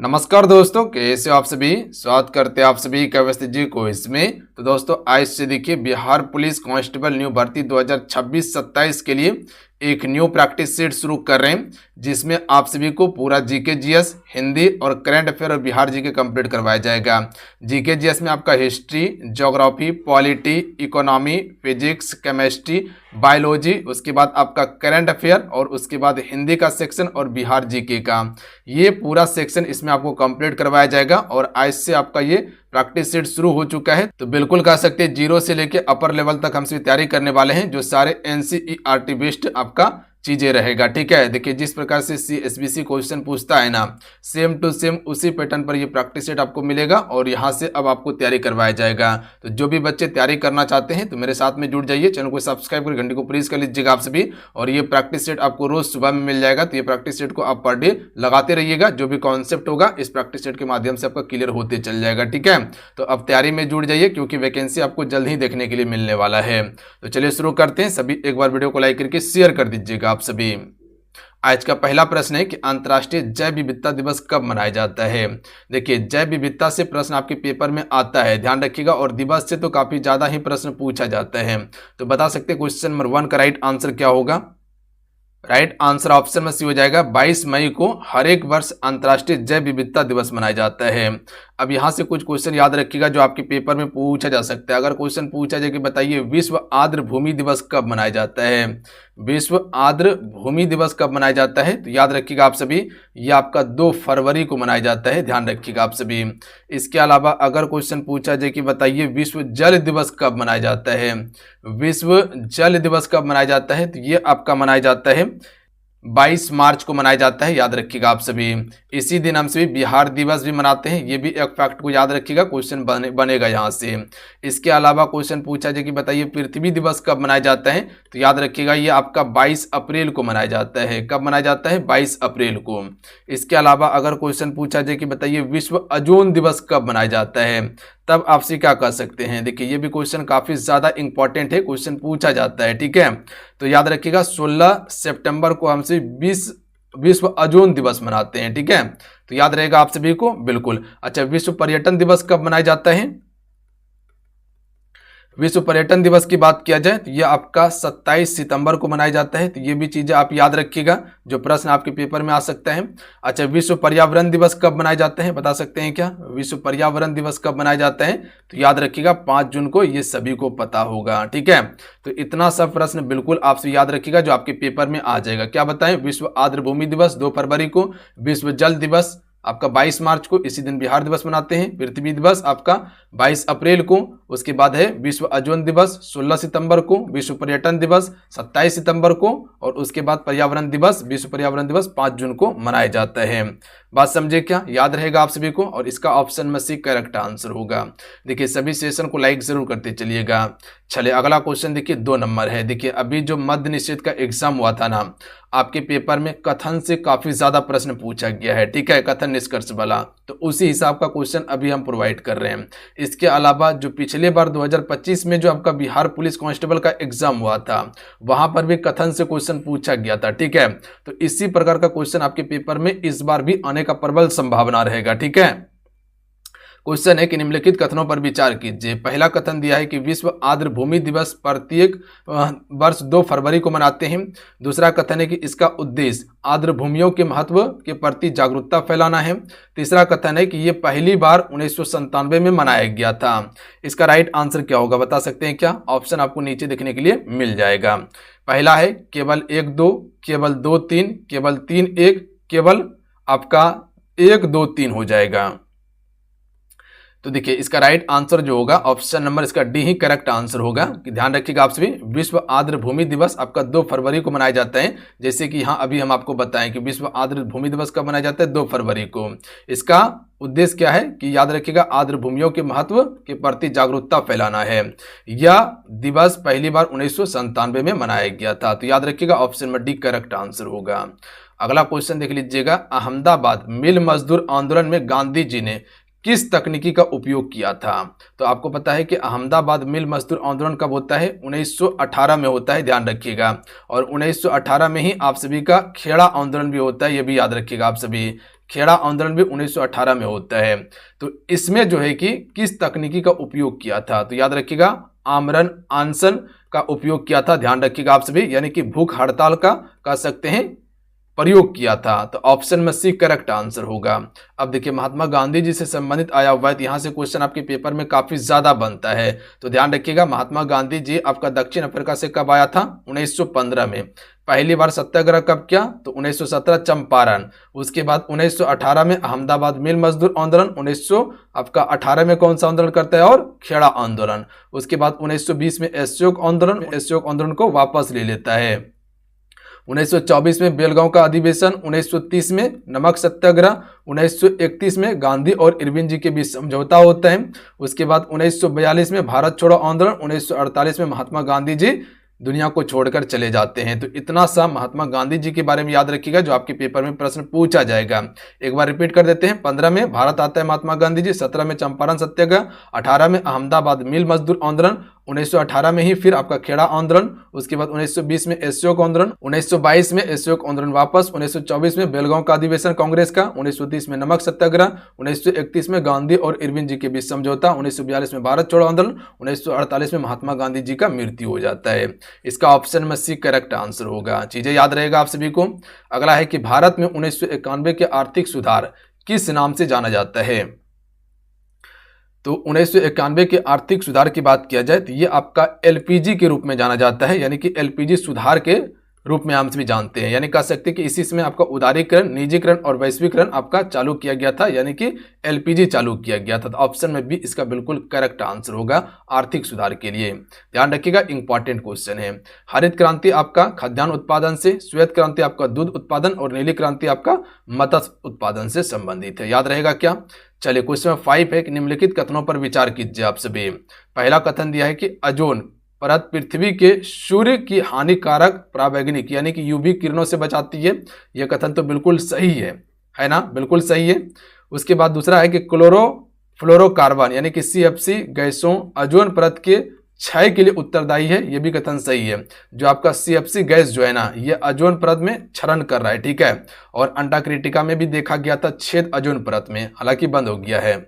नमस्कार दोस्तों, कैसे हो आप सभी। स्वागत करते हैं आप सभी का व्यवस्थित जी को इसमें। तो दोस्तों आज से देखिए बिहार पुलिस कांस्टेबल न्यू भर्ती 2026-27 के लिए एक न्यू प्रैक्टिस सेट शुरू कर रहे हैं, जिसमें आप सभी को पूरा जीके जीएस, हिंदी और करंट अफेयर और बिहार जीके कंप्लीट करवाया जाएगा। जीके जीएस में आपका history, geography, polity, economy, physics, chemistry, biology, उसके बाद आपका करंट अफेयर और उसके बाद हिंदी का सेक्शन और बिहार जीके का ये पूरा सेक्शन इसमें आपको कंप्लीट करवाया जाएगा। और आज से आपका ये प्रैक्टिस सेट शुरू हो चुका है, तो बिल्कुल कह सकते हैं जीरो से लेके अपर लेवल तक हम सभी तैयारी करने वाले हैं, जो सारे एनसीईआरटी बेस्ड आपका चीजें रहेगा। ठीक है, देखिए जिस प्रकार से सीएसबीसी क्वेश्चन पूछता है ना, सेम टू सेम उसी पैटर्न पर ये प्रैक्टिस सेट आपको मिलेगा और यहाँ से अब आपको तैयारी करवाया जाएगा। तो जो भी बच्चे तैयारी करना चाहते हैं तो मेरे साथ में जुड़ जाइए, चैनल को सब्सक्राइब कर घंटी को प्रेस कर लीजिएगा आप सभी। और ये प्रैक्टिस सेट आपको रोज सुबह में मिल जाएगा, तो ये प्रैक्टिस सेट को आप पर डे लगाते रहिएगा। जो भी कॉन्सेप्ट होगा इस प्रैक्टिस सेट के माध्यम से आपका क्लियर होते चल जाएगा। ठीक है, तो अब तैयारी में जुड़ जाइए क्योंकि वैकेंसी आपको जल्द ही देखने के लिए मिलने वाला है। तो चलिए शुरू करते हैं। सभी एक बार वीडियो को लाइक करके शेयर कर दीजिएगा आप सभी। आज का पहला प्रश्न है कि अंतर्राष्ट्रीय जैव विविधता दिवस कब मनाया जाता है। देखिए जैव विविधता से प्रश्न आपके पेपर में आता है, ध्यान रखिएगा। और दिवस से तो काफी ज्यादा ही प्रश्न पूछा जाता है, तो बता सकते हैं क्वेश्चन नंबर 1 का राइट आंसर क्या होगा। राइट आंसर ऑप्शन में सी हो जाएगा 22 मई को हर एक वर्ष अंतर्राष्ट्रीय जैव विविधता दिवस मनाया जाता है। अब यहाँ से कुछ क्वेश्चन याद रखिएगा जो आपके पेपर में पूछा जा सकता है। अगर क्वेश्चन पूछा जाए कि बताइए विश्व आर्द्र भूमि दिवस कब मनाया जाता है, विश्व आर्द्र भूमि दिवस कब मनाया जाता है, तो याद रखिएगा आप सभी ये आपका 2 फरवरी को मनाया जाता है, ध्यान रखिएगा आप सभी। इसके अलावा अगर क्वेश्चन पूछा जाए कि बताइए विश्व जल दिवस कब मनाया जाता है, विश्व जल दिवस कब मनाया जाता है, तो ये आपका मनाया जाता है 22 मार्च को मनाया जाता है, याद रखिएगा आप सभी। इसी दिन हम सभी बिहार दिवस भी मनाते हैं, ये भी एक फैक्ट को याद रखिएगा, क्वेश्चन बनेगा यहाँ से। इसके अलावा क्वेश्चन पूछा जाए कि बताइए पृथ्वी दिवस कब मनाया जाता है, तो याद रखिएगा ये आपका 22 अप्रैल को मनाया जाता है। कब मनाया जाता है, 22 अप्रैल को। इसके अलावा अगर क्वेश्चन पूछा जाए कि बताइए विश्व ओजोन दिवस कब मनाया जाता है, तब आपसे क्या कह सकते हैं। देखिए ये भी क्वेश्चन काफी ज्यादा इंपॉर्टेंट है, क्वेश्चन पूछा जाता है। ठीक है, तो याद रखिएगा 16 सितंबर को हमसे विश्व ओजोन दिवस मनाते हैं। ठीक है, तो याद रहेगा आप सभी को बिल्कुल। अच्छा, विश्व पर्यटन दिवस कब मनाया जाता है, विश्व पर्यटन दिवस की बात किया जाए तो यह आपका 27 सितंबर को मनाया जाता है, तो ये भी चीजें आप याद रखिएगा जो प्रश्न आपके पेपर में आ सकता है। अच्छा, विश्व पर्यावरण दिवस कब मनाया जाता है, बता सकते हैं क्या, विश्व पर्यावरण दिवस कब मनाया जाता है, तो याद रखिएगा 5 जून को, ये सभी को पता होगा। ठीक है, तो इतना सब प्रश्न बिल्कुल आपसे याद रखिएगा जो आपके पेपर में आ जाएगा। क्या बताएं, विश्व आर्द्र भूमि दिवस 2 फरवरी को, विश्व जल दिवस आपका 22 मार्च को, इसी दिन बिहार दिवस मनाते हैं। पृथ्वी दिवस आपका 22 अप्रैल को, उसके बाद है विश्व ओजोन दिवस 16 सितंबर को, विश्व पर्यटन दिवस 27 सितंबर को, और उसके बाद पर्यावरण दिवस, विश्व पर्यावरण दिवस 5 जून को मनाया जाता है। बात समझे क्या, याद रहेगा आप सभी को। और इसका ऑप्शन में सी करेक्ट आंसर होगा। देखिए सभी सेशन को लाइक जरूर करते चलिएगा। चलिए अगला क्वेश्चन देखिए 2 नंबर है। देखिए अभी जो मध्य निषेध का एग्जाम हुआ था ना, आपके पेपर में कथन से काफी ज्यादा प्रश्न पूछा गया है। ठीक है, कथन निष्कर्ष वाला, तो उसी हिसाब का क्वेश्चन अभी हम प्रोवाइड कर रहे हैं। इसके अलावा जो पिछले बार 2025 में जो आपका बिहार पुलिस कांस्टेबल का एग्जाम हुआ था, वहां पर भी कथन से क्वेश्चन पूछा गया था। ठीक है, तो इसी प्रकार का क्वेश्चन आपके पेपर में इस बार भी आने का प्रबल संभावना रहेगा। ठीक है, क्वेश्चन है कि निम्नलिखित कथनों पर विचार कीजिए। पहला कथन दिया है कि विश्व आर्द्र भूमि दिवस प्रत्येक वर्ष 2 फरवरी को मनाते हैं। दूसरा कथन है कि इसका उद्देश्य आर्द्र भूमियों के महत्व के प्रति जागरूकता फैलाना है। तीसरा कथन है कि यह पहली बार 1997 में मनाया गया था। इसका राइट आंसर क्या होगा, बता सकते हैं क्या। ऑप्शन आपको नीचे देखने के लिए मिल जाएगा। पहला है केवल 1 2, केवल 2 3, केवल 3 1, केवल आपका 1 2 3 हो जाएगा। तो देखिए इसका राइट आंसर जो होगा ऑप्शन नंबर इसका डी ही करेक्ट आंसर होगा। कि ध्यान रखिएगा आप सभी, विश्व आर्द्र भूमि दिवस आपका 2 फरवरी को मनाया जाता है। जैसे कि यहाँ अभी हम आपको बताएं कि विश्व आर्द्र भूमि दिवस कब मनाया जाता है, 2 फरवरी को। इसका उद्देश्य क्या है कि याद रखिएगा आर्द्र भूमियों के महत्व के प्रति जागरूकता फैलाना है। यह दिवस पहली बार 1997 में मनाया गया था। तो याद रखिएगा ऑप्शन में डी करेक्ट आंसर होगा। अगला क्वेश्चन देख लीजिएगा। अहमदाबाद मिल मजदूर आंदोलन में गांधी जी ने किस तकनीकी का उपयोग किया था। तो आपको पता है कि अहमदाबाद मिल मजदूर आंदोलन कब होता है, 1918 में होता है, ध्यान रखिएगा। और 1918 में ही आप सभी का खेड़ा आंदोलन भी होता है, ये भी याद रखिएगा आप सभी। खेड़ा आंदोलन भी 1918 में होता है। तो इसमें जो है कि किस तकनीकी का उपयोग किया था, तो याद रखिएगा आमरण अनशन का उपयोग किया था, ध्यान रखिएगा आप सभी, यानी कि भूख हड़ताल का कह सकते हैं प्रयोग किया था। तो ऑप्शन में सी करेक्ट आंसर होगा। अब देखिए महात्मा गांधी जी से संबंधित आया हुआ है, तो यहाँ से क्वेश्चन आपके पेपर में काफी ज्यादा बनता है। तो ध्यान रखिएगा महात्मा गांधी जी आपका दक्षिण अफ्रीका से कब आया था, 1915 में। पहली बार सत्याग्रह कब किया, तो 1917 चंपारण। उसके बाद 1918 में अहमदाबाद मिल मजदूर आंदोलन, 1918 में कौन सा आंदोलन करता है, और खेड़ा आंदोलन। उसके बाद 1920 में असहयोग आंदोलन को वापस ले लेता है। 1924 में बेलगांव का अधिवेशन, 1930 में नमक सत्याग्रह, 1931 में गांधी और इरविन जी के बीच समझौता होता है। उसके बाद 1942 में भारत छोड़ो आंदोलन, 1948 में महात्मा गांधी जी दुनिया को छोड़कर चले जाते हैं। तो इतना सा महात्मा गांधी जी के बारे में याद रखिएगा, जो आपके पेपर में प्रश्न पूछा जाएगा। एक बार रिपीट कर देते हैं। 15 में भारत आता है महात्मा गांधी जी, 17 में चंपारण सत्याग्रह, 18 में अहमदाबाद मिल मजदूर आंदोलन, 1918 में ही फिर आपका खेड़ा आंदोलन, उसके बाद 1920 में असहयोग आंदोलन, 1922 में असहयोग आंदोलन वापस, 1924 में बेलगांव का अधिवेशन कांग्रेस का, 1930 में नमक सत्याग्रह, 1931 में गांधी और इरविन जी के बीच समझौता, 1942 में भारत छोड़ो आंदोलन, 1948 में महात्मा गांधी जी का मृत्यु हो जाता है। इसका ऑप्शन में सी करेक्ट आंसर होगा। चीजें याद रहेगा आप सभी को। अगला है कि भारत में 1991 के आर्थिक सुधार किस नाम से जाना जाता है। तो 1991 के आर्थिक सुधार की बात किया जाए तो ये आपका एलपीजी के रूप में जाना जाता है, यानी कि एलपीजी सुधार के रूप में हम सभी जानते हैं। यानी कह सकते हैं कि इसी समय आपका उदारीकरण, निजीकरण और वैश्वीकरण आपका चालू किया गया था, यानी कि एलपीजी चालू किया गया था। तो ऑप्शन में बी इसका बिल्कुल करेक्ट आंसर होगा आर्थिक सुधार के लिए। ध्यान रखिएगा इंपॉर्टेंट क्वेश्चन है। हरित क्रांति आपका खाद्यान्न उत्पादन से, श्वेत क्रांति आपका दूध उत्पादन और नीली क्रांति आपका मत्स्य उत्पादन से संबंधित है। याद रहेगा क्या। चलिए क्वेश्चन 5 है कि निम्नलिखित कथनों पर विचार कीजिए आप सभी। पहला कथन दिया है कि ओजोन परत पृथ्वी के सूर्य की हानिकारक पराबैंगनी यानी कि यूवी किरणों से बचाती है। यह कथन तो बिल्कुल सही है ना, बिल्कुल सही है। उसके बाद दूसरा है कि क्लोरोफ्लोरोकार्बन यानी कि सीएफसी गैसों ओजोन परत के क्षय के लिए उत्तरदायी है। यह भी कथन सही है। जो आपका सीएफसी गैस जो है ना, यह ओजोन परत में क्षरण कर रहा है, ठीक है। और अंटार्कटिका में भी देखा गया था छेद ओजोन परत में, हालांकि बंद हो गया है।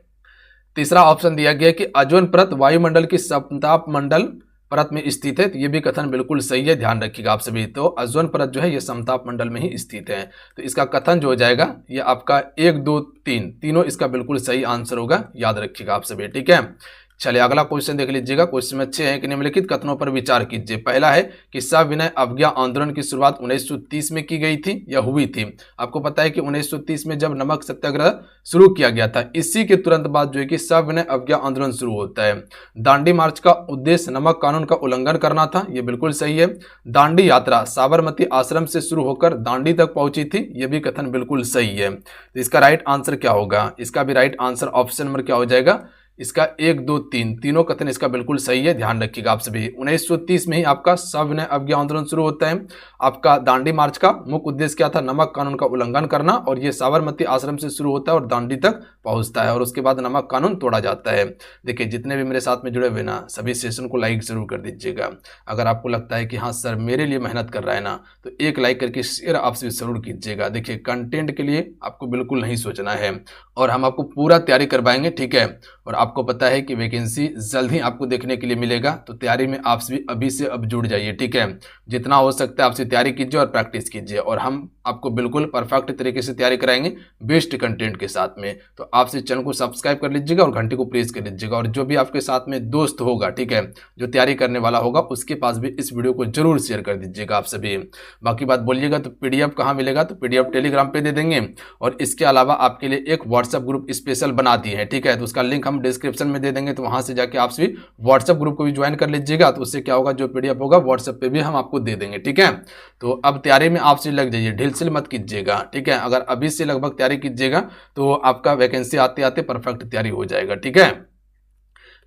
तीसरा ऑप्शन दिया गया कि ओजोन परत वायुमंडल की समताप मंडल परत में स्थित है। तो ये भी कथन बिल्कुल सही है, ध्यान रखिएगा आप सभी। तो ओजोन परत जो है ये समताप मंडल में ही स्थित है। तो इसका कथन जो हो जाएगा ये आपका 1, 2, 3 तीनों इसका बिल्कुल सही आंसर होगा, याद रखिएगा आप सभी, ठीक है। चलिए अगला क्वेश्चन देख लीजिएगा। क्वेश्चन में 6 है कि निम्नलिखित कथनों पर विचार कीजिए। पहला है कि सविनय अवज्ञा आंदोलन की शुरुआत 1930 में की गई थी या हुई थी। आपको पता है कि 1930 में जब नमक सत्याग्रह शुरू किया गया था, इसी के तुरंत बाद जो है कि सविनय अवज्ञा आंदोलन शुरू होता है। दांडी मार्च का उद्देश्य नमक कानून का उल्लंघन करना था, यह बिल्कुल सही है। दांडी यात्रा साबरमती आश्रम से शुरू होकर दांडी तक पहुंची थी, यह भी कथन बिल्कुल सही है। तो इसका राइट आंसर क्या होगा, इसका भी राइट आंसर ऑप्शन नंबर क्या हो जाएगा, इसका 1, 2, 3 तीनों कथन इसका बिल्कुल सही है, ध्यान रखिएगा आप सभी। 1930 में ही आपका सविनय अवज्ञा आंदोलन शुरू होता है। आपका दांडी मार्च का मुख्य उद्देश्य क्या था, नमक कानून का उल्लंघन करना, और ये साबरमती आश्रम से शुरू होता है और दांडी तक पहुंचता है, और उसके बाद नमक कानून तोड़ा जाता है। देखिए जितने भी मेरे साथ में जुड़े हुए ना, सभी सेशन को लाइक जरूर कर दीजिएगा। अगर आपको लगता है कि हाँ सर मेरे लिए मेहनत कर रहा है ना, तो एक लाइक करके शेयर आप सभी जरूर कीजिएगा। देखिए कंटेंट के लिए आपको बिल्कुल नहीं सोचना है, और हम आपको पूरा तैयारी करवाएंगे, ठीक है। और आपको पता है कि वैकेंसी जल्द ही आपको देखने के लिए मिलेगा, तो तैयारी में आप सभी अभी से अब जुड़ जाइए, ठीक है। जितना हो सकता है आपसे तैयारी कीजिए और प्रैक्टिस कीजिए, और हम आपको बिल्कुल परफेक्ट तरीके से तैयारी कराएंगे बेस्ट कंटेंट के साथ में। तो आप से चैनल को सब्सक्राइब कर लीजिएगा और घंटी को प्रेस कर लीजिएगा, और जो भी आपके साथ में दोस्त होगा, ठीक है, जो तैयारी करने वाला होगा, उसके पास भी इस वीडियो को जरूर शेयर कर दीजिएगा आप सभी। बाकी बात बोलिएगा तो पीडीएफ कहाँ मिलेगा, तो पीडीएफ टेलीग्राम पे दे देंगे, और इसके अलावा आपके लिए एक व्हाट्सएप ग्रुप स्पेशल बना दिए हैं, ठीक है। तो उसका लिंक हम डिस्क्रिप्शन में दे देंगे, तो वहां से जाके आप सभी व्हाट्सएप ग्रुप को भी ज्वाइन कर लीजिएगा। तो उससे क्या होगा, जो पीडीएफ होगा व्हाट्सएप पे भी हम आपको दे देंगे, ठीक है। तो अब तैयारी में आप सभी लग जाइए, ढील से मत कीजिएगा, ठीक है। अगर अभी से लगभग तैयारी कीजिएगा तो आपका वैकेंसी आते आते परफेक्ट तैयारी हो जाएगा, ठीक है।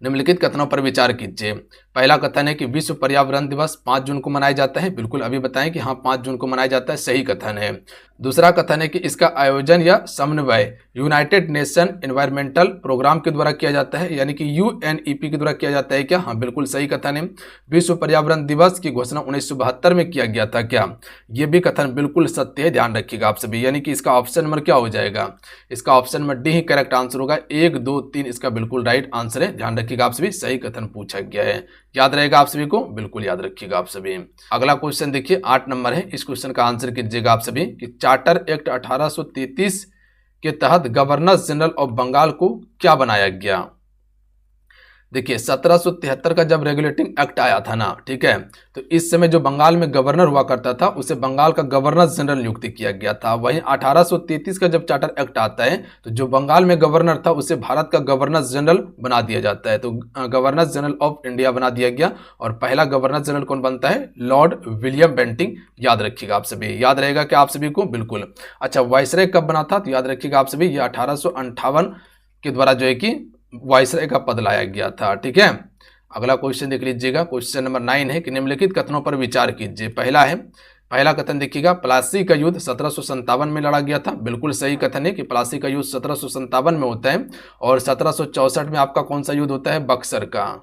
निम्नलिखित कथनों पर विचार कीजिए। पहला कथन है कि विश्व पर्यावरण दिवस 5 जून को मनाया जाता है। बिल्कुल अभी बताएं कि हाँ 5 जून को मनाया जाता है, सही कथन है। दूसरा कथन है कि इसका आयोजन या समन्वय यूनाइटेड नेशन एनवायरमेंटल प्रोग्राम के द्वारा किया जाता है, यानी कि UNEP के द्वारा किया जाता है क्या? हाँ, बिल्कुल सही कथन है। विश्व पर्यावरण दिवस की घोषणा 1972 में किया गया था क्या? ये भी कथन बिल्कुल सत्य है, ध्यान रखिएगा आप सभी। यानी कि इसका ऑप्शन नंबर क्या हो जाएगा? इसका ऑप्शन नंबर डी ही करेक्ट आंसर होगा। 1, 2, 3 इसका बिल्कुल राइट आंसर है, ध्यान रखिएगा आप सभी, सही कथन पूछा गया है। याद रहेगा आप सभी को, बिल्कुल याद रखिएगा आप सभी। अगला क्वेश्चन देखिए 8 नंबर है। इस क्वेश्चन का आंसर कीजिएगा आप सभी कि चार्टर एक्ट 1833 के तहत गवर्नर जनरल ऑफ बंगाल को क्या बनाया गया? देखिए 1773 का जब रेगुलेटिंग एक्ट आया था ना, ठीक है, तो इस समय जो बंगाल में गवर्नर हुआ करता था उसे बंगाल का गवर्नर जनरल नियुक्त किया गया था। वहीं 1833 का जब चार्टर एक्ट आता है तो जो बंगाल में गवर्नर था उसे भारत का गवर्नर जनरल बना दिया जाता है, तो गवर्नर जनरल ऑफ इंडिया बना दिया गया। और पहला गवर्नर जनरल कौन बनता है? Lord William Bentinck. याद रखिएगा आप सभी, याद रहेगा क्या आप सभी को? बिल्कुल। अच्छा, वाइसराय कब बना था? तो याद रखिएगा आप सभी, ये 1858 के द्वारा जो है कि वाइसराय का पद लाया गया था, ठीक है। अगला क्वेश्चन देख लीजिएगा, क्वेश्चन नंबर 9 है कि निम्नलिखित कथनों पर विचार कीजिए। पहला कथन देखिएगा, प्लासी का युद्ध 1757 में लड़ा गया था। बिल्कुल सही कथन है कि प्लासी का युद्ध 1757 में होता है। और 1764 में आपका कौन सा युद्ध होता है? बक्सर का।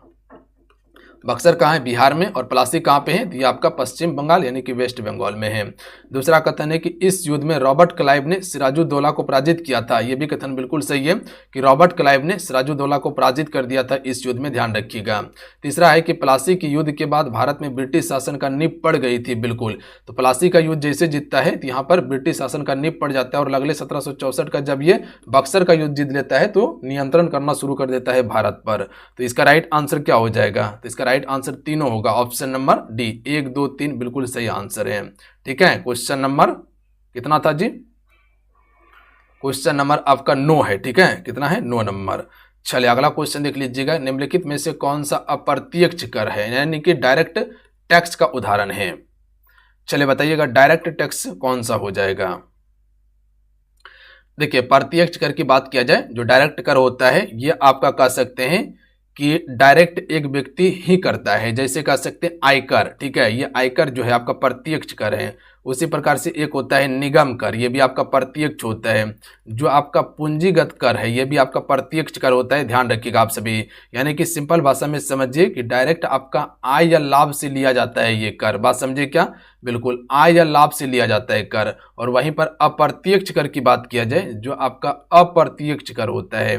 बक्सर कहाँ है? बिहार में। और प्लासी कहाँ पे है? तो ये आपका पश्चिम बंगाल यानी कि वेस्ट बंगाल में है। दूसरा कथन है कि इस युद्ध में रॉबर्ट क्लाइव ने सिराजुद्दौला को पराजित किया था। ये भी कथन बिल्कुल सही है कि रॉबर्ट क्लाइव ने सिराजुद्दौला को पराजित कर दिया था इस युद्ध में, ध्यान रखिएगा। तीसरा है कि प्लासी के युद्ध के बाद भारत में ब्रिटिश शासन का नींव पड़ गई थी। बिल्कुल, तो प्लासी का युद्ध जैसे जीतता है तो यहाँ पर ब्रिटिश शासन का नींव पड़ जाता है। और अगले 1764 का जब ये बक्सर का युद्ध जीत लेता है तो नियंत्रण करना शुरू कर देता है भारत पर। तो इसका राइट आंसर क्या हो जाएगा? तो इसका राइट आंसर तीनों होगा, ऑप्शन नंबर डी। 1, 2, 3 बिल्कुल सही आंसर है, ठीक है। क्वेश्चन नंबर कितना था जी? क्वेश्चन नंबर आपका 9 है, ठीक है। कितना है? 9 नंबर। चलिए अगला क्वेश्चन देख लीजिएगा, निम्नलिखित में से कौन सा अप्रत्यक्ष कर है, यानी कि डायरेक्ट टैक्स का उदाहरण है? चलिए बताइएगा, डायरेक्ट टैक्स कौन सा हो जाएगा? देखिए, प्रत्यक्ष कर की बात किया जाए, जो डायरेक्ट कर होता है ये आपका कह सकते हैं कि डायरेक्ट एक व्यक्ति ही करता है, जैसे कह सकते हैं आयकर, ठीक है, ये आयकर जो है आपका प्रत्यक्ष कर है। उसी प्रकार से एक होता है निगम कर, ये भी आपका प्रत्यक्ष होता है। जो आपका पूंजीगत कर है ये भी आपका प्रत्यक्ष कर होता है, ध्यान रखिएगा आप सभी। यानी कि सिंपल भाषा में समझिए कि डायरेक्ट आपका आय या लाभ से लिया जाता है ये कर, बात समझिए क्या? बिल्कुल, आय या लाभ से लिया जाता है कर। और वहीं पर अप्रत्यक्ष कर की बात किया जाए, जो आपका अप्रत्यक्ष कर होता है,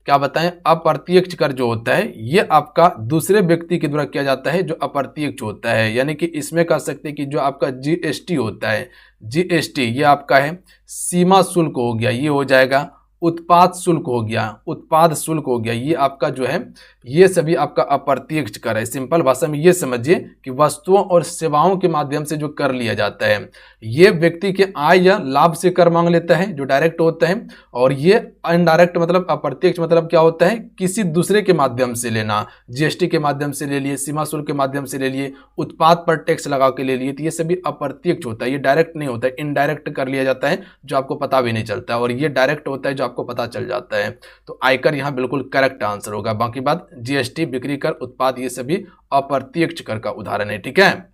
क्या बताएं? अप्रत्यक्ष कर जो होता है ये आपका दूसरे व्यक्ति के द्वारा किया जाता है, जो अप्रत्यक्ष होता है। यानी कि इसमें कह सकते हैं कि जो आपका GST होता है, GST ये आपका है सीमा शुल्क हो गया, ये हो जाएगा उत्पाद शुल्क हो गया, उत्पाद शुल्क हो गया, ये आपका जो है ये सभी आपका अप्रत्यक्ष कर है। सिंपल भाषा में ये समझिए कि वस्तुओं और सेवाओं के माध्यम से जो कर लिया जाता है ये व्यक्ति के आय या लाभ से कर मांग लेता है, जो डायरेक्ट होता है। और ये इनडायरेक्ट मतलब अप्रत्यक्ष मतलब क्या होता है? किसी दूसरे के माध्यम से लेना, GST के माध्यम से ले लिए, सीमा शुल्क के माध्यम से ले लिए, उत्पाद पर टैक्स लगा के ले लिए, तो ये सभी अप्रत्यक्ष होता है, ये डायरेक्ट नहीं होता है, इनडायरेक्ट कर लिया जाता है जो आपको पता भी नहीं चलता है। और ये डायरेक्ट होता है जो आपको पता चल जाता है। तो आयकर यहाँ बिल्कुल करेक्ट आंसर होगा। बाकी बात GST, बिक्री कर, उत्पाद ये सभी अप्रत्यक्ष कर का उदाहरण है, ठीक है।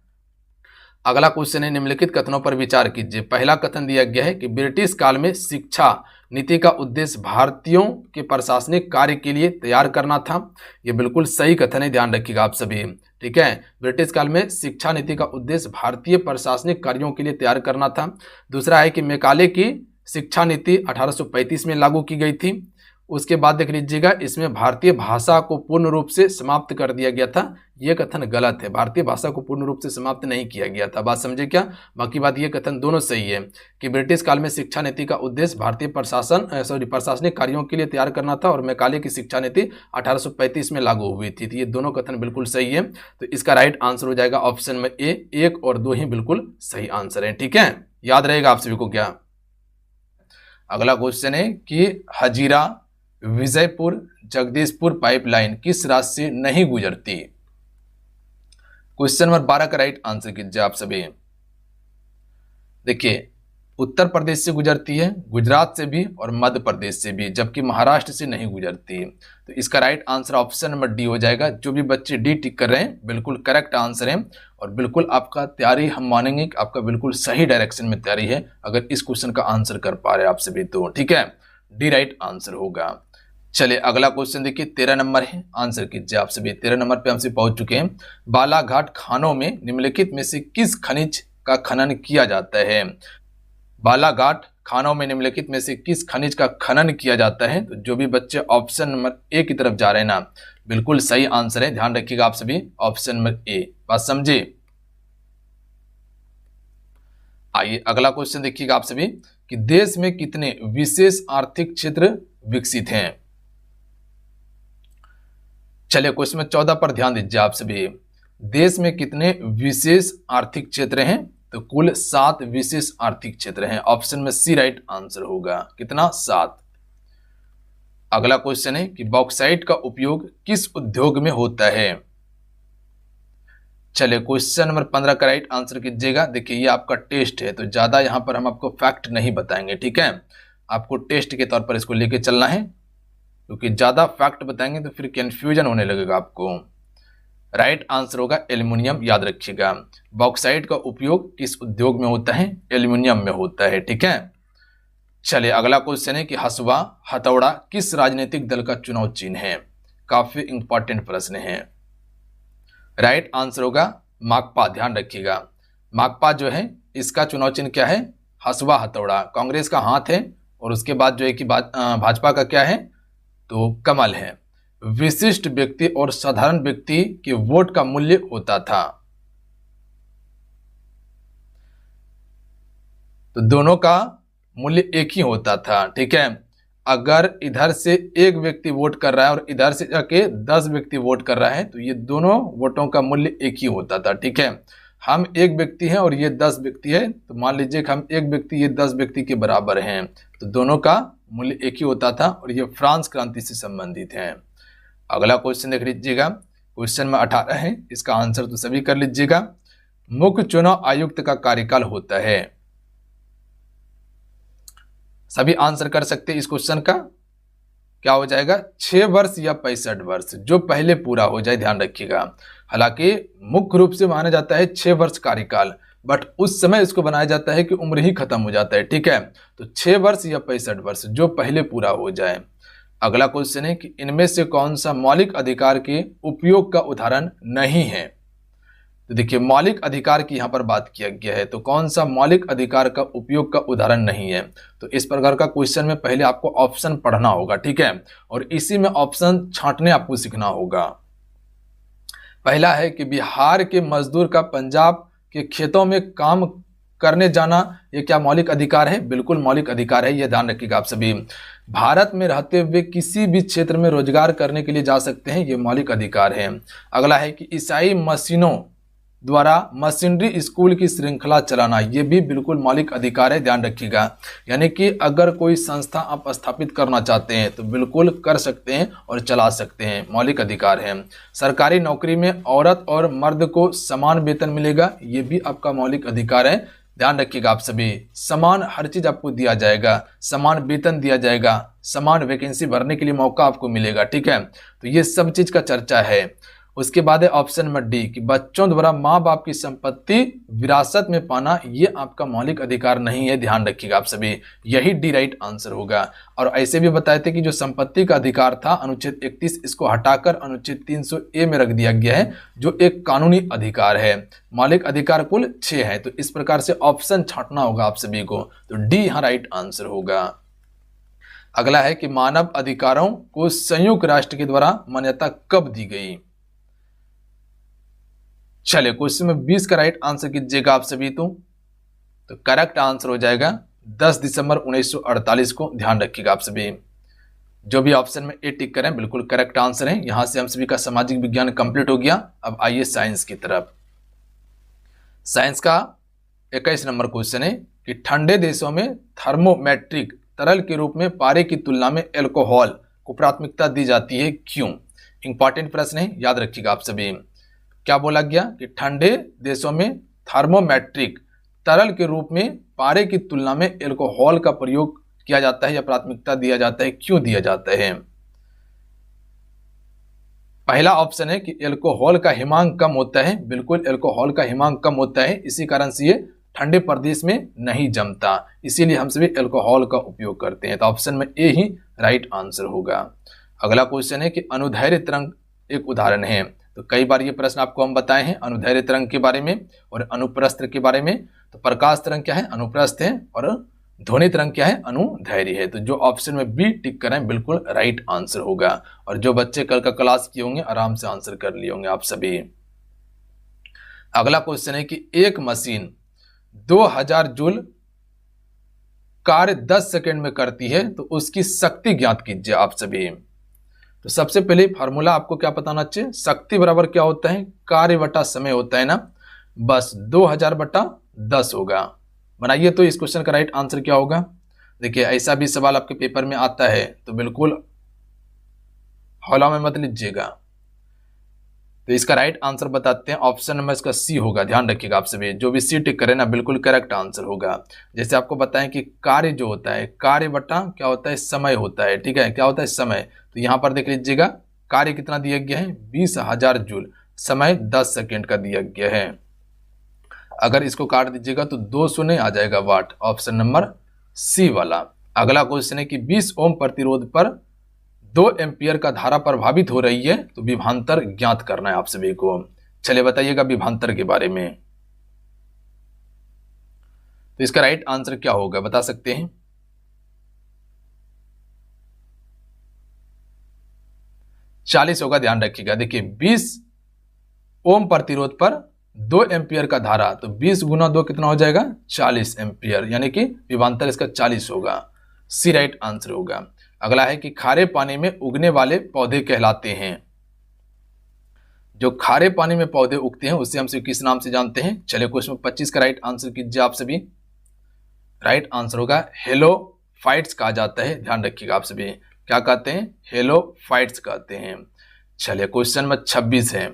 अगला क्वेश्चन है, निम्नलिखित कथनों पर विचार कीजिए। पहला कथन दिया गया है कि ब्रिटिश काल में शिक्षा नीति का उद्देश्य भारतीयों के प्रशासनिक कार्य के लिए तैयार करना था। यह बिल्कुल सही कथन है, ध्यान रखिएगा आप सभी, ठीक है। ब्रिटिश काल में शिक्षा नीति का उद्देश्य भारतीय प्रशासनिक कार्यों के लिए तैयार करना था। दूसरा है कि मैकाले की शिक्षा नीति 1835 में लागू की गई थी। उसके बाद देख लीजिएगा, इसमें भारतीय भाषा को पूर्ण रूप से समाप्त कर दिया गया था। यह कथन गलत है, भारतीय भाषा को पूर्ण रूप से समाप्त नहीं किया गया था, बात समझे क्या? बाकी बात ये कथन दोनों सही है कि ब्रिटिश काल में शिक्षा नीति का उद्देश्य भारतीय प्रशासनिक कार्यों के लिए तैयार करना था, और मैकाले की शिक्षा नीति 1835 में लागू हुई थी। तो ये दोनों कथन बिल्कुल सही है। तो इसका राइट आंसर हो जाएगा ऑप्शन में ए। 1 और 2 ही बिल्कुल सही आंसर है, ठीक है। याद रहेगा आप सभी को क्या? अगला क्वेश्चन है कि हजीरा विजयपुर जगदीशपुर पाइपलाइन किस राज्य से नहीं गुजरती? क्वेश्चन नंबर 12 का राइट आंसर कीजिए आप सभी। देखिए, उत्तर प्रदेश से गुजरती है, गुजरात से भी और मध्य प्रदेश से भी, जबकि महाराष्ट्र से नहीं गुजरती। तो इसका right answer option number D हो जाएगा। जो भी बच्चे डी टिक कर रहे हैं बिल्कुल करेक्ट आंसर है, और बिल्कुल आपका तैयारी हम मानेंगे कि आपका बिल्कुल सही डायरेक्शन में तैयारी है अगर इस क्वेश्चन का आंसर कर पा रहे हैं आप सभी तो, ठीक है। डी राइट आंसर होगा। चलिए अगला क्वेश्चन देखिए, 13 नंबर है, आंसर कीजिए आप सभी। 13 नंबर पे हमसे पहुंच चुके हैं। बालाघाट खानों में निम्नलिखित में से किस खनिज का खनन किया जाता है? बालाघाट खानों में निम्नलिखित में से किस खनिज का खनन किया जाता है? तो जो भी बच्चे ऑप्शन नंबर ए की तरफ जा रहे हैं ना, बिल्कुल सही आंसर है, ध्यान रखिएगा आप सभी, ऑप्शन नंबर ए, बात समझे। आइए अगला क्वेश्चन देखिएगा आप सभी कि देश में कितने विशेष आर्थिक क्षेत्र विकसित हैं? चलिए क्वेश्चन में 14 पर ध्यान दीजिए आप सभी। देश में कितने विशेष आर्थिक क्षेत्र हैं? तो कुल 7 विशेष आर्थिक क्षेत्र हैं, ऑप्शन में सी राइट आंसर होगा। कितना? 7। अगला क्वेश्चन है कि बॉक्साइट का उपयोग किस उद्योग में होता है? चलिए क्वेश्चन नंबर 15 का राइट आंसर कीजिएगा। देखिए ये आपका टेस्ट है तो ज्यादा यहां पर हम आपको फैक्ट नहीं बताएंगे, ठीक है, आपको टेस्ट के तौर पर इसको लेके चलना है, क्योंकि ज्यादा फैक्ट बताएंगे तो फिर कंफ्यूजन होने लगेगा आपको। राइट आंसर होगा एल्युमिनियम, याद रखिएगा। बॉक्साइट का उपयोग किस उद्योग में होता है? एल्युमिनियम में होता है, ठीक है। चलिए अगला क्वेश्चन है कि हसुआ हथौड़ा किस राजनीतिक दल का चुनाव चिन्ह है? काफी इंपॉर्टेंट प्रश्न है। राइट आंसर होगा माकपा, ध्यान रखिएगा। माकपा जो है इसका चुनाव चिन्ह क्या है? हसुआ हथौड़ा। कांग्रेस का हाथ है और उसके बाद जो है कि भाजपा का क्या है? तो कमल है। विशिष्ट व्यक्ति और साधारण व्यक्ति के वोट का मूल्य होता था, तो दोनों का मूल्य एक ही होता था, ठीक है। अगर इधर से एक व्यक्ति वोट कर रहा है और इधर से जाके 10 व्यक्ति वोट कर रहा है तो ये दोनों वोटों का मूल्य एक ही होता था, ठीक है। हम एक व्यक्ति हैं और ये 10 व्यक्ति है, तो मान लीजिए कि हम एक व्यक्ति, ये 10 व्यक्ति के बराबर हैं, तो दोनों का मूल्य एक ही होता था और ये फ्रांस क्रांति से संबंधित है। अगला क्वेश्चन देख लीजिएगा, क्वेश्चन में 18 है, इसका आंसर तो सभी कर लीजिएगा। मुख्य चुनाव आयुक्त का कार्यकाल होता है, सभी आंसर कर सकते हैं इस क्वेश्चन का, क्या हो जाएगा? 6 वर्ष या 65 वर्ष, जो पहले पूरा हो जाए, ध्यान रखिएगा। हालांकि मुख्य रूप से माना जाता है 6 वर्ष कार्यकाल, बट उस समय इसको बनाया जाता है कि उम्र ही खत्म हो जाता है, ठीक है। तो 6 वर्ष या 65 वर्ष, जो पहले पूरा हो जाए। अगला क्वेश्चन है कि इनमें से कौन सा मौलिक अधिकार के उपयोग का उदाहरण नहीं है? तो देखिए मौलिक अधिकार की यहां पर बात किया गया है, तो कौन सा मौलिक अधिकार का उपयोग का उदाहरण नहीं है? तो इस प्रकार का क्वेश्चन में पहले आपको ऑप्शन पढ़ना होगा, ठीक है, और इसी में ऑप्शन छांटने आपको सीखना होगा। पहला है कि बिहार के मजदूर का पंजाब के खेतों में काम करने जाना, ये क्या मौलिक अधिकार है? बिल्कुल मौलिक अधिकार है, यह ध्यान रखिएगा आप सभी। भारत में रहते हुए किसी भी क्षेत्र में रोजगार करने के लिए जा सकते हैं, ये मौलिक अधिकार है। अगला है कि ईसाई मशीनों द्वारा मशीनरी स्कूल की श्रृंखला चलाना, ये भी बिल्कुल मौलिक अधिकार है, ध्यान रखिएगा। यानी कि अगर कोई संस्था आप स्थापित करना चाहते हैं तो बिल्कुल कर सकते हैं और चला सकते हैं, मौलिक अधिकार है। सरकारी नौकरी में औरत और मर्द को समान वेतन मिलेगा, ये भी आपका मौलिक अधिकार है, ध्यान रखिएगा आप सभी। समान हर चीज आपको दिया जाएगा, समान वेतन दिया जाएगा, समान वैकेंसी भरने के लिए मौका आपको मिलेगा, ठीक है। तो ये सब चीज का चर्चा है। उसके बाद है ऑप्शन नंबर डी कि बच्चों द्वारा माँ बाप की संपत्ति विरासत में पाना, ये आपका मौलिक अधिकार नहीं है, ध्यान रखिएगा आप सभी, यही डी राइट आंसर होगा। और ऐसे भी बताए थे कि जो संपत्ति का अधिकार था अनुच्छेद 31, इसको हटाकर अनुच्छेद 300A में रख दिया गया है, जो एक कानूनी अधिकार है। मौलिक अधिकार कुल 6 है, तो इस प्रकार से ऑप्शन छांटना होगा आप सभी को, तो डी यहाँ राइट आंसर होगा। अगला है कि मानव अधिकारों को संयुक्त राष्ट्र के द्वारा मान्यता कब दी गई? चलिए क्वेश्चन में 20 का राइट आंसर कीजिएगा आप सभी। तो करेक्ट आंसर हो जाएगा 10 दिसंबर 1948 को, ध्यान रखिएगा आप सभी। जो भी ऑप्शन में ए टिक करें बिल्कुल करेक्ट आंसर है। यहां से हम सभी का सामाजिक विज्ञान कंप्लीट हो गया। अब आइए साइंस की तरफ। साइंस का 21 नंबर क्वेश्चन है कि ठंडे देशों में थर्मोमेट्रिक तरल के रूप में पारे की तुलना में एल्कोहल को प्राथमिकता दी जाती है, क्यों? इंपॉर्टेंट प्रश्न है, याद रखिएगा आप सभी। क्या बोला गया कि ठंडे देशों में थर्मोमेट्रिक तरल के रूप में पारे की तुलना में एल्कोहल का प्रयोग किया जाता है या प्राथमिकता दिया जाता है, क्यों दिया जाता है? पहला ऑप्शन है कि एल्कोहल का हिमांक कम होता है, बिल्कुल एल्कोहल का हिमांक कम होता है, इसी कारण से ये ठंडे प्रदेश में नहीं जमता, इसीलिए हम सभी अल्कोहल का उपयोग करते हैं। तो ऑप्शन में ए ही राइट आंसर होगा। अगला क्वेश्चन है कि अनुदैर्ध्य तरंग एक उदाहरण है। तो कई बार ये प्रश्न आपको हम बताए हैं अनुदैर्ध्य तरंग के बारे में और अनुप्रस्थ के बारे में। तो प्रकाश तरंग क्या है? अनुप्रस्थ है, और ध्वनि तरंग क्या है? अनुदैर्ध्य है। तो जो ऑप्शन में बी टिक करें बिल्कुल राइट आंसर होगा। और जो बच्चे कल का क्लास किए होंगे आराम से आंसर कर लिए होंगे आप सभी। अगला क्वेश्चन है कि एक मशीन 2000 जूल कार्य 10 सेकंड में करती है, तो उसकी शक्ति ज्ञात कीजिए आप सभी। तो सबसे पहले फार्मूला आपको क्या बताना चाहिए? शक्ति बराबर क्या होता है? कार्य बटा समय होता है ना, बस 2000 बटा 10 होगा। बनाइए तो इस क्वेश्चन का राइट आंसर क्या होगा? देखिए ऐसा भी सवाल आपके पेपर में आता है, तो बिल्कुल हौला में मत लीजिएगा। तो इसका राइट आंसर बताते हैं, ऑप्शन नंबर इसका सी होगा। ध्यान रखिएगा आप सभी, जो भी सी टिक करे ना बिल्कुल करेक्ट आंसर होगा। जैसे आपको बताएं कि कार्य जो होता है, कार्य बटा क्या होता है? समय होता है। ठीक है, क्या होता है? समय। तो यहां पर देख लीजिएगा कार्य कितना दिया गया है? 20,000 जूल, समय 10 सेकेंड का दिया गया है। अगर इसको काट दीजिएगा तो 2 शून्य आ जाएगा वाट, ऑप्शन नंबर सी वाला। अगला क्वेश्चन है कि 20 ओम प्रतिरोध पर 2 एम्पियर का धारा प्रभावित हो रही है, तो विभवांतर ज्ञात करना है आप सभी को। चलिए बताइएगा विभवांतर के बारे में। तो इसका राइट आंसर क्या होगा बता सकते हैं? चालीस होगा। ध्यान रखिएगा। देखिए 20 ओम प्रतिरोध पर 2 एम्पियर का धारा, तो 20 गुना 2 कितना हो जाएगा? 40 एम्पियर, यानी कि विभवांतर इसका 40 होगा। सी राइट आंसर होगा। अगला है कि खारे पानी में उगने वाले पौधे कहलाते हैं। जो खारे पानी में पौधे उगते हैं उसे हम किस नाम से जानते हैं? चलिए क्वेश्चन 25 का राइट आंसर कीजिए आप सभी। राइट आंसर होगा हेलोफाइट्स कहा जाता है। ध्यान रखिएगा आप सभी, क्या कहते हैं? हेलोफाइट्स कहते हैं। चलिए क्वेश्चन में 26 है।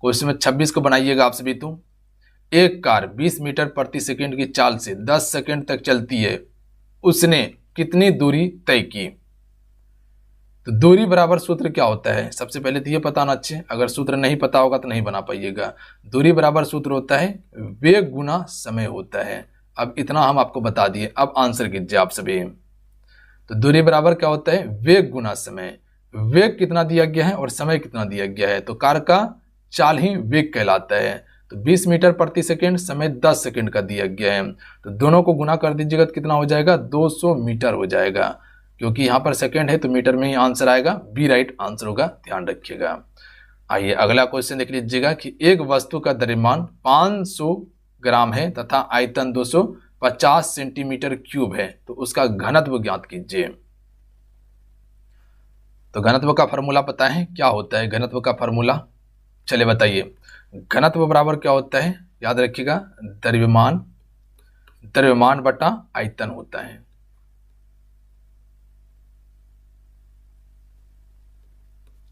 क्वेश्चन में 26 को बनाइएगा आप सभी। तो एक कार 20 मीटर प्रति सेकंड की चाल से 10 सेकंड तक चलती है, उसने कितनी दूरी तय की? तो दूरी बराबर सूत्र क्या होता है? सबसे पहले तो ये पता ना अच्छे, अगर सूत्र नहीं पता होगा तो नहीं बना पाइएगा। दूरी बराबर सूत्र होता है वेग गुना समय होता है। अब इतना हम आपको बता दिए, अब आंसर कीजिए आप सभी। तो दूरी बराबर क्या होता है? वेग गुना समय। वेग कितना दिया गया है और समय कितना दिया गया है? तो कार का चाल ही वेग कहलाता है। तो 20 मीटर प्रति सेकेंड, समय 10 सेकेंड का दिया गया है, तो दोनों को गुना कर दीजिएगा तो कितना हो जाएगा? 200 मीटर हो जाएगा। क्योंकि यहां पर सेकेंड है तो मीटर में ही आंसर आएगा, बी राइट आंसर होगा। ध्यान रखिएगा। आइए अगला क्वेश्चन देख लीजिएगा कि एक वस्तु का द्रव्यमान 500 ग्राम है तथा आयतन 250 सेंटीमीटर क्यूब है, तो उसका घनत्व ज्ञात कीजिए। तो घनत्व का फॉर्मूला पता है क्या होता है? घनत्व का फॉर्मूला चलिए बताइए। घनत्व बराबर क्या होता है? याद रखिएगा, द्रव्यमान बटा आयतन होता है।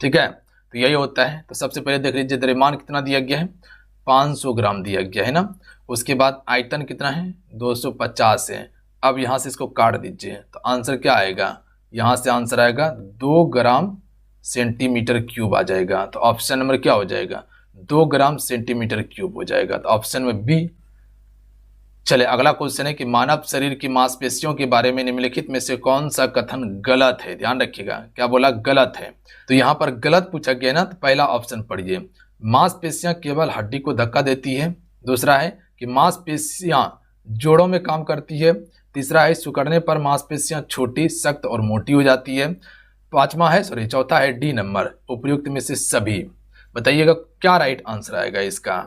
ठीक है, तो यही होता है। तो सबसे पहले देख लीजिए द्रव्यमान कितना दिया गया है? 500 ग्राम दिया गया है ना। उसके बाद आयतन कितना है? 250 है। अब यहां से इसको काट दीजिए तो आंसर क्या आएगा? यहां से आंसर आएगा 2 ग्राम सेंटीमीटर क्यूब आ जाएगा। तो ऑप्शन नंबर क्या हो जाएगा? 2 ग्राम सेंटीमीटर क्यूब हो जाएगा। तो ऑप्शन में बी। चले अगला क्वेश्चन है कि मानव शरीर की मांसपेशियों के बारे में निम्नलिखित में से कौन सा कथन गलत है? ध्यान रखिएगा, क्या बोला? गलत है। तो यहां पर गलत पूछा गया ना, तो पहला ऑप्शन पढ़िए, मांसपेशियां केवल हड्डी को धक्का देती है। दूसरा है कि मांसपेशियां जोड़ों में काम करती है। तीसरा है सिकुड़ने पर मांसपेशियां छोटी, सख्त और मोटी हो जाती है। चौथा है डी नंबर, उपयुक्त में से सभी। बताइएगा क्या राइट आंसर आएगा इसका?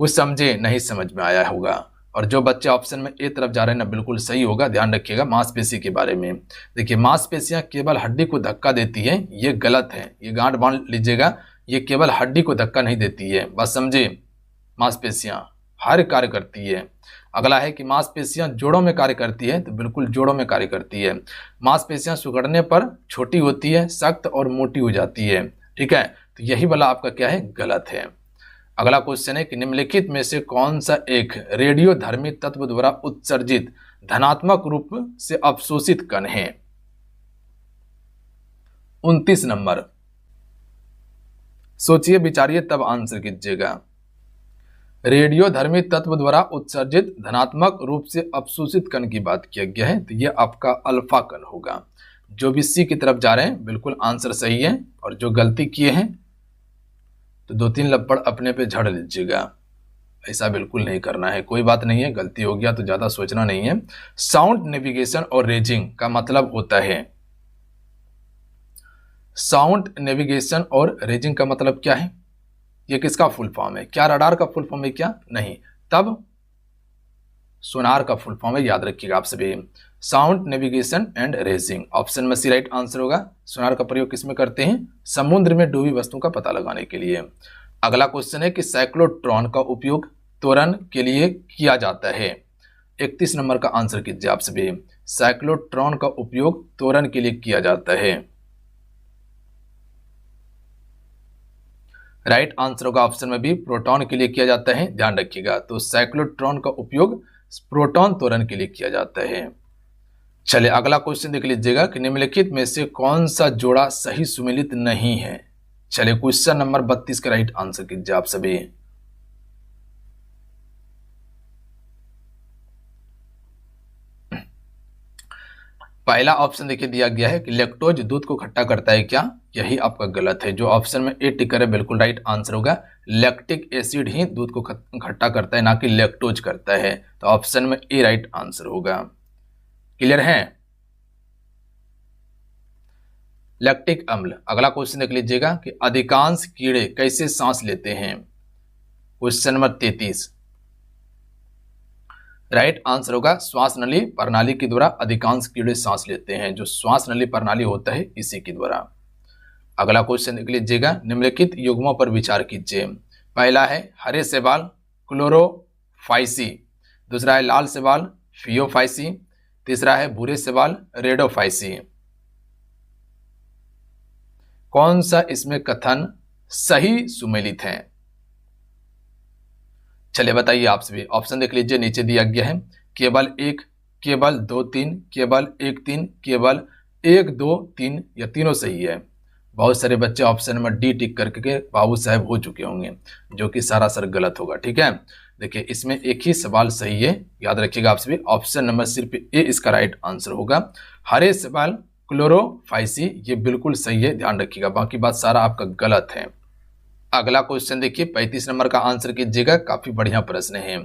कुछ समझे? नहीं समझ में आया होगा। और जो बच्चे ऑप्शन में ए तरफ जा रहे हैं ना, बिल्कुल सही होगा। ध्यान रखिएगा मांसपेशी के बारे में। देखिए मांसपेशियां केवल हड्डी को धक्का देती है, ये गलत है। ये गांठ बांध लीजिएगा, ये केवल हड्डी को धक्का नहीं देती है, बस समझे। मांसपेशियां हर कार्य करती है। अगला है कि मांसपेशियां जोड़ों में कार्य करती है, तो बिल्कुल जोड़ों में कार्य करती है। मांसपेशियां सिकुड़ने पर छोटी होती है, सख्त और मोटी हो जाती है। ठीक है, तो यही वाला आपका क्या है? गलत है। अगला क्वेश्चन है कि निम्नलिखित में से कौन सा एक रेडियोधर्मी तत्व द्वारा उत्सर्जित धनात्मक रूप से अवशोषित कण है? 29 नंबर। सोचिए विचारिए तब आंसर कीजिएगा। रेडियोधर्मी तत्व द्वारा उत्सर्जित धनात्मक रूप से अवशोषित कण की बात किया गया है, तो यह आपका अल्फा कण होगा। जो भी सी की तरफ जा रहे हैं बिल्कुल आंसर सही है, और जो गलती किए हैं तो 2-3 लपड़ अपने पे झड़ लीजिएगा, ऐसा बिल्कुल नहीं करना है। कोई बात नहीं है, गलती हो गया तो ज़्यादा सोचना नहीं है। साउंड नेविगेशन और रेजिंग का मतलब होता है, साउंड नेविगेशन और रेजिंग का मतलब क्या है? ये किसका फुल फॉर्म है? क्या रडार का फुल फॉर्म है क्या? नहीं, तब सोनार का फुल फॉर्म है, याद रखिएगा आप सभी। Sound navigation and raising, option में सी राइट आंसर होगा। सोनार का प्रयोग किस में करते हैं? समुद्र में डूबी वस्तुओं का पता लगाने के लिए। अगला क्वेश्चन है कि साइक्लोट्रॉन का उपयोग त्वरण के लिए किया जाता है। 31 नंबर का आंसर कीजिए आप सभी। साइक्लोट्रॉन का उपयोग त्वरण के लिए किया जाता है। राइट आंसर होगा ऑप्शन में बी, प्रोटॉन के लिए किया जाता है, ध्यान रखिएगा। तो साइक्लोट्रॉन का उपयोग प्रोटॉन त्वरण के लिए किया जाता है। चलिए अगला क्वेश्चन देख लीजिएगा कि निम्नलिखित में से कौन सा जोड़ा सही सुमेलित नहीं है। चलिए क्वेश्चन नंबर 32 का राइट आंसर कीजिए आप सभी। पहला ऑप्शन देखिए दिया गया है कि लैक्टोज दूध को खट्टा करता है क्या? यही आपका गलत है। जो ऑप्शन में ए टिक है बिल्कुल राइट आंसर होगा। लैक्टिक एसिड ही दूध को खट्टा करता है, ना कि लैक्टोज करता है। तो ऑप्शन में ए राइट आंसर होगा। क्लियर है? लैक्टिक अम्ल। अगला क्वेश्चन देख लीजिएगा कि अधिकांश कीड़े कैसे सांस लेते हैं। क्वेश्चन नंबर 33 राइट आंसर होगा श्वास नली प्रणाली के द्वारा अधिकांश कीड़े सांस लेते हैं। जो श्वास नली प्रणाली होता है इसी के द्वारा। अगला क्वेश्चन देख लीजिएगा, निम्नलिखित युग्मों पर विचार कीजिए। पहला है हरे शैवाल क्लोरोफाइसी, दूसरा है लाल शैवाल फियोफाइसी, तीसरा है भूरे शैवाल रेडोफाइसी। कौन सा इसमें कथन सही सुमेलित है? चलिए बताइए आप सभी। ऑप्शन देख लीजिए, नीचे दिया गया है केवल 1, केवल 2 3, केवल 1 3, केवल 1 2 3, या तीनों सही है। बहुत सारे बच्चे ऑप्शन नंबर डी टिक करके बाबू साहब हो चुके होंगे, जो कि सरासर गलत होगा। ठीक है, देखिए इसमें एक ही सवाल सही है, याद रखिएगा आप सभी। ऑप्शन नंबर सिर्फ ए इसका राइट आंसर होगा। हरे शैवाल क्लोरोफाइसी ये बिल्कुल सही है, ध्यान रखिएगा। बाकी बात सारा आपका गलत है। अगला क्वेश्चन देखिए 35 नंबर का आंसर कीजिएगा, काफी बढ़िया प्रश्न है।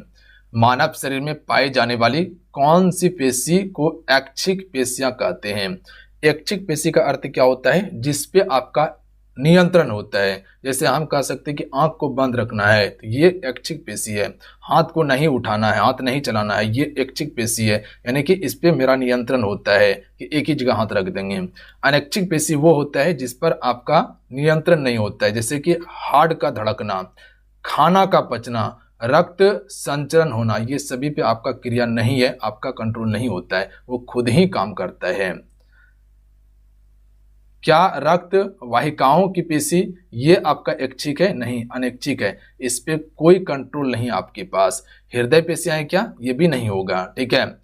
मानव शरीर में पाई जाने वाली कौन सी पेशी को ऐच्छिक पेशियां कहते हैं? ऐच्छिक पेशी का अर्थ क्या होता है? जिसपे आपका नियंत्रण होता है। जैसे हम कह सकते हैं कि आंख को बंद रखना है, तो ये ऐच्छिक पेशी है। हाथ को नहीं उठाना है, हाथ नहीं चलाना है, ये ऐच्छिक पेशी है। यानी कि इस पे मेरा नियंत्रण होता है कि एक ही जगह हाथ रख देंगे। अनैच्छिक पेशी वो होता है जिस पर आपका नियंत्रण नहीं होता है, जैसे कि हार्ट का धड़कना, खाना का पचना, रक्त संचरण होना, ये सभी पे आपका क्रिया नहीं है, आपका कंट्रोल नहीं होता है, वो खुद ही काम करता है। क्या रक्त वाहिकाओं की पेशी ये आपका ऐच्छिक है? नहीं, अनैच्छिक है। इस पे कोई कंट्रोल नहीं आपके पास। हृदय पेशियां हैं क्या? ये भी नहीं होगा। ठीक है,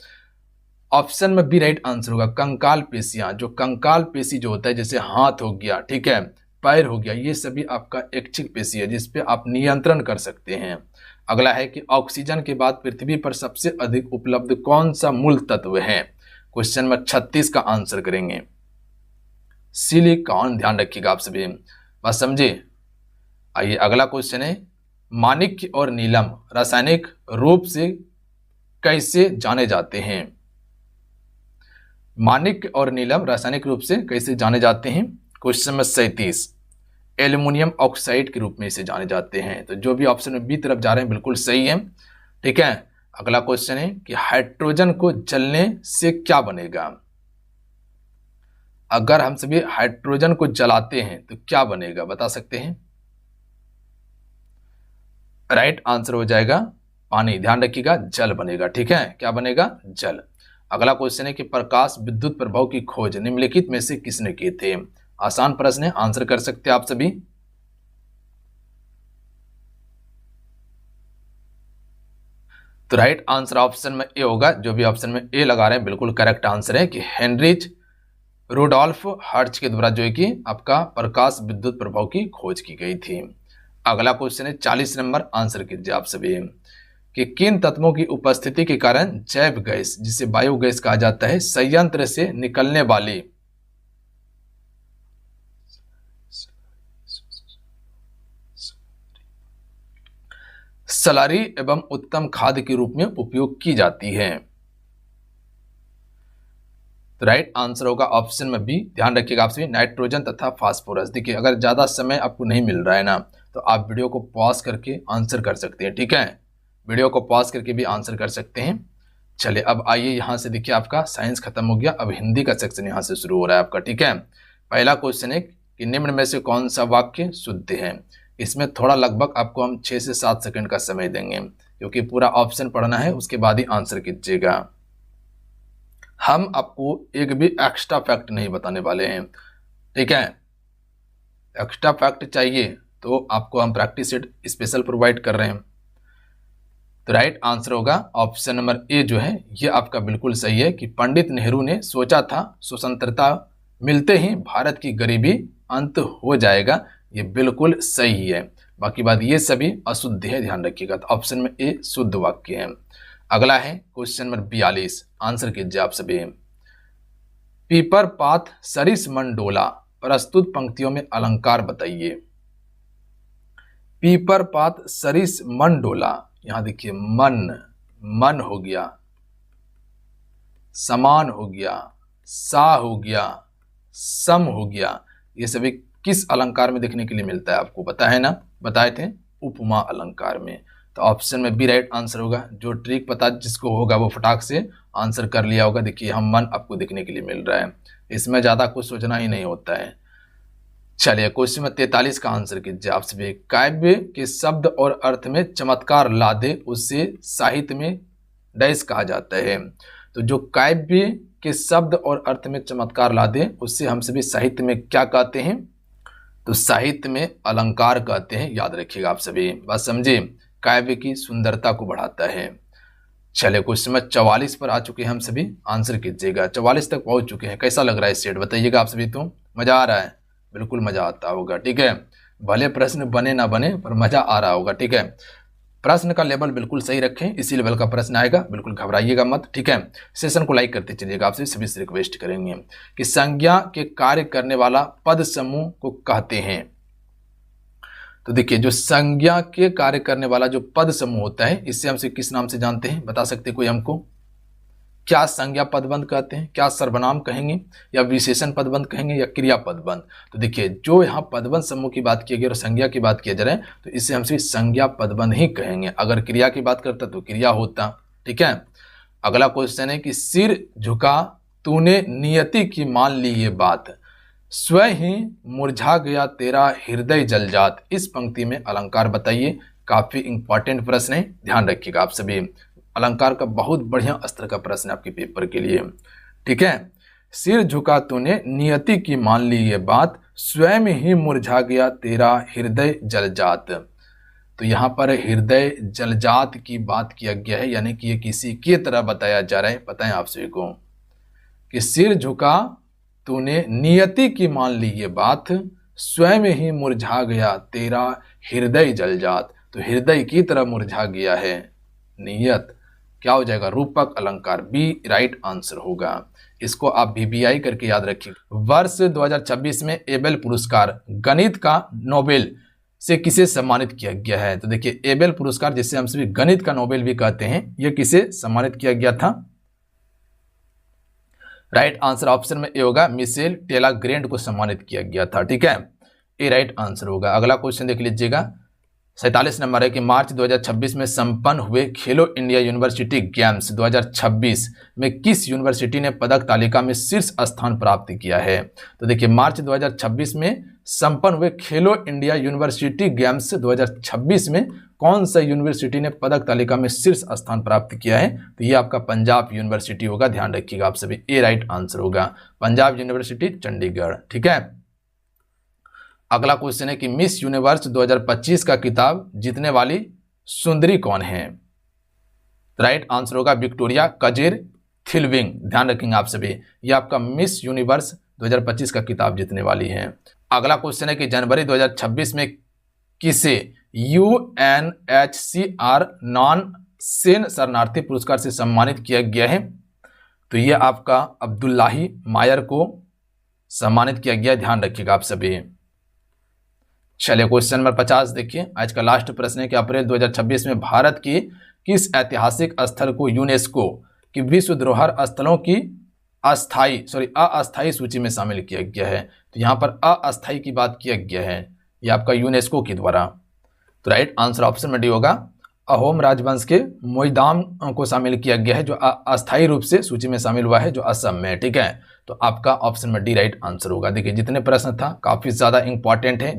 ऑप्शन में बी राइट आंसर होगा। कंकाल पेशियां, जो कंकाल पेशी जो होता है, जैसे हाथ हो गया, ठीक है, पैर हो गया, ये सभी आपका ऐच्छिक पेशी है जिसपे आप नियंत्रण कर सकते हैं। अगला है कि ऑक्सीजन के बाद पृथ्वी पर सबसे अधिक उपलब्ध कौन सा मूल तत्व है? क्वेश्चन नंबर 36 का आंसर करेंगे सिलिकॉन, ध्यान रखिएगा आप सभी, बस समझे। आइए अगला क्वेश्चन है, माणिक्य और नीलम रासायनिक रूप से कैसे जाने जाते हैं? माणिक्य और नीलम रासायनिक रूप से कैसे जाने जाते हैं? क्वेश्चन नंबर 37 एल्युमिनियम ऑक्साइड के रूप में इसे जाने जाते हैं। तो जो भी ऑप्शन में बी तरफ जा रहे हैं बिल्कुल सही है। ठीक है, अगला क्वेश्चन है कि हाइड्रोजन को जलने से क्या बनेगा? अगर हम सभी हाइड्रोजन को जलाते हैं तो क्या बनेगा, बता सकते हैं? राइट आंसर हो जाएगा पानी, ध्यान रखिएगा, जल बनेगा। ठीक है, क्या बनेगा? जल। अगला क्वेश्चन है कि प्रकाश विद्युत प्रभाव की खोज निम्नलिखित में से किसने की थे? आसान प्रश्न है, आंसर कर सकते हैं आप सभी। तो राइट आंसर ऑप्शन में ए होगा। जो भी ऑप्शन में ए लगा रहे हैं बिल्कुल करेक्ट आंसर है कि हेनरिच रुडोल्फ हर्ट्ज के द्वारा जो है कि आपका प्रकाश विद्युत प्रभाव की खोज की गई थी। अगला क्वेश्चन है 40 नंबर, आंसर कीजिए आप सभी कि किन तत्वों की उपस्थिति के कारण जैव गैस, जिसे बायोगैस कहा जाता है, संयंत्र से निकलने वाली सलारी एवं उत्तम खाद्य के रूप में उपयोग की जाती है। तो राइट आंसर होगा ऑप्शन में बी। ध्यान रखिएगा आप सभी, नाइट्रोजन तथा फास्फोरस। देखिए अगर ज्यादा समय आपको नहीं मिल रहा है ना, तो आप वीडियो को पॉज करके आंसर कर सकते हैं, ठीक है, वीडियो को पॉज करके भी आंसर कर सकते हैं। चलिए अब आइए यहाँ से, देखिए आपका साइंस खत्म हो गया, अब हिंदी का सेक्शन यहाँ से शुरू हो रहा है आपका, ठीक है। पहला क्वेश्चन है कि निम्न में से कौन सा वाक्य शुद्ध है। इसमें थोड़ा लगभग आपको हम 6 से 7 सेकंड का समय देंगे, क्योंकि पूरा ऑप्शन पढ़ना है, उसके बाद ही आंसर कीजिएगा। हम आपको एक भी एक्स्ट्रा फैक्ट नहीं बताने वाले हैं, ठीक है। एक्स्ट्रा फैक्ट चाहिए तो आपको हम प्रैक्टिस सेट स्पेशल प्रोवाइड कर रहे हैं। तो राइट आंसर होगा ऑप्शन नंबर ए जो है, ये आपका बिल्कुल सही है कि पंडित नेहरू ने सोचा था स्वतंत्रता मिलते ही भारत की गरीबी अंत हो जाएगा। ये बिल्कुल सही है, बाकी बात ये सभी अशुद्ध है, ध्यान रखिएगा। तो ऑप्शन में ए शुद्ध वाक्य है। अगला है क्वेश्चन नंबर 42, आंसर कीजिए आप सभी। पीपर पात सरिस मन डोला, प्रस्तुत पंक्तियों में अलंकार बताइए। पीपर पात सरिस मन डोला, यहां देखिए मन, मन हो गया, समान हो गया, सा हो गया, सम हो गया, ये सभी किस अलंकार में देखने के लिए मिलता है आपको पता है ना, बताए थे उपमा अलंकार में। तो ऑप्शन में बी राइट आंसर होगा। जो ट्रिक पता जिसको होगा वो फटाक से आंसर कर लिया होगा। देखिए हम मन आपको देखने के लिए मिल रहा है, इसमें ज्यादा कुछ सोचना ही नहीं होता है। चलिए क्वेश्चन में 43 का आंसर कीजिए आप सभी। काव्य के शब्द और अर्थ में चमत्कार ला दे, उससे साहित्य में डैश कहा जाता है। तो जो काव्य के शब्द और अर्थ में चमत्कार ला दे, उससे हम सभी साहित्य में क्या कहते हैं, तो साहित्य में अलंकार कहते हैं। याद रखिएगा आप सभी, बात समझे, काव्य की सुंदरता को बढ़ाता है। चलिए क्वेश्चन में 44 पर आ चुके हैं हम सभी, आंसर कीजिएगा। 44 तक पहुंच चुके हैं, कैसा लग रहा है सेट बताइएगा आप सभी। तो मजा आ रहा है, बिल्कुल मजा आता होगा, ठीक है। भले प्रश्न बने ना बने पर मजा आ रहा होगा, ठीक है। प्रश्न का लेवल बिल्कुल सही रखें, इसी लेवल का प्रश्न आएगा, बिल्कुल घबराइएगा मत, ठीक है। सेशन को लाइक करते चलिएगा, आपसे सभी से रिक्वेस्ट करेंगे कि संज्ञा के कार्य करने वाला पद समूह को कहते हैं। तो देखिए जो संज्ञा के कार्य करने वाला जो पद समूह होता है, इससे हमसे किस नाम से जानते हैं, बता सकते कोई हमको। क्या संज्ञा पदबंध कहते हैं, क्या सर्वनाम कहेंगे, या विशेषण पदबंध कहेंगे, या क्रिया पदबंध। तो देखिए जो यहाँ पदबंध समूह की बात की गई और संज्ञा की बात किया जा रहा है, तो इससे हम सिर्फ संज्ञा पदबंध ही कहेंगे। अगर क्रिया की बात करता तो क्रिया होता, ठीक है। अगला क्वेश्चन है कि सिर झुका तूने नियति की मान ली ये बात, स्वयं ही मुरझा गया तेरा हृदय जलजात। इस पंक्ति में अलंकार बताइए। काफी इंपॉर्टेंट प्रश्न है, ध्यान रखिएगा आप सभी। अलंकार का बहुत बढ़िया स्तर का प्रश्न आपके पेपर के लिए, ठीक है। सिर झुका तूने नियति की मान ली ये बात, स्वयं ही मुरझा गया तेरा हृदय जलजात। तो यहाँ पर हृदय जलजात की बात किया गया है, यानी कि ये किसी की तरह बताया जा रहा है। बताएं आप सभी को कि सिर झुका तूने नियति की मान ली ये बात, स्वयं ही मुरझा गया तेरा हृदय जलजात। तो हृदय की तरह मुरझा गया है, नियत क्या हो जाएगा, रूपक अलंकार, बी राइट आंसर होगा। इसको आप VBI करके याद रखिए। वर्ष 2026 में एबेल पुरस्कार गणित का नोबेल से किसे सम्मानित किया गया है। तो देखिए एबेल पुरस्कार, जिसे हम सभी गणित का नोबेल भी कहते हैं, यह किसे सम्मानित किया गया था। राइट आंसर ऑप्शन में ए होगा, मिशेल टेलाग्रेंट को सम्मानित किया गया था, ठीक है, ए राइट आंसर होगा। अगला क्वेश्चन देख लीजिएगा, 47 नंबर है कि मार्च 2026 में संपन्न हुए खेलो इंडिया यूनिवर्सिटी गेम्स 2026 में किस यूनिवर्सिटी ने पदक तालिका में शीर्ष स्थान प्राप्त किया है। तो देखिए मार्च 2026 में संपन्न हुए खेलो इंडिया यूनिवर्सिटी गेम्स 2026 में कौन सा यूनिवर्सिटी ने पदक तालिका में शीर्ष स्थान प्राप्त किया है। तो ये आपका पंजाब यूनिवर्सिटी होगा, ध्यान रखिएगा आप सभी, ए राइट आंसर होगा, पंजाब यूनिवर्सिटी चंडीगढ़, ठीक है। अगला क्वेश्चन है कि मिस यूनिवर्स 2025 का खिताब जीतने वाली सुंदरी कौन है। राइट आंसर होगा विक्टोरिया कजेर थिलविंग, ध्यान रखेंगे आप सभी, ये आपका मिस यूनिवर्स 2025 का खिताब जीतने वाली है। अगला क्वेश्चन है कि जनवरी 2026 में किसे UNHCR नॉन सेन शरणार्थी पुरस्कार से सम्मानित किया गया है? तो ये आपका अब्दुल्लाही मायर को सम्मानित किया गया, ध्यान रखिएगा आप सभी। चलिए क्वेश्चन नंबर 50 देखिए, आज का लास्ट प्रश्न है कि अप्रैल 2026 में भारत की किस ऐतिहासिक स्थल को यूनेस्को की विश्व धरोहर स्थलों की अस्थायी सूची में शामिल किया गया है? तो यहाँ पर अस्थायी की बात किया गया है, यह आपका यूनेस्को के द्वारा। तो राइट आंसर ऑप्शन में डी होगा। अहोम राजवंश के मोईदाम को शामिल किया गया है, जो अस्थायी रूप से सूची में शामिल हुआ है, जो असम में। ठीक है, तो आपका ऑप्शन में डी राइट आंसर होगा। देखिए जितने प्रश्न था काफी ज्यादा इंपॉर्टेंट है।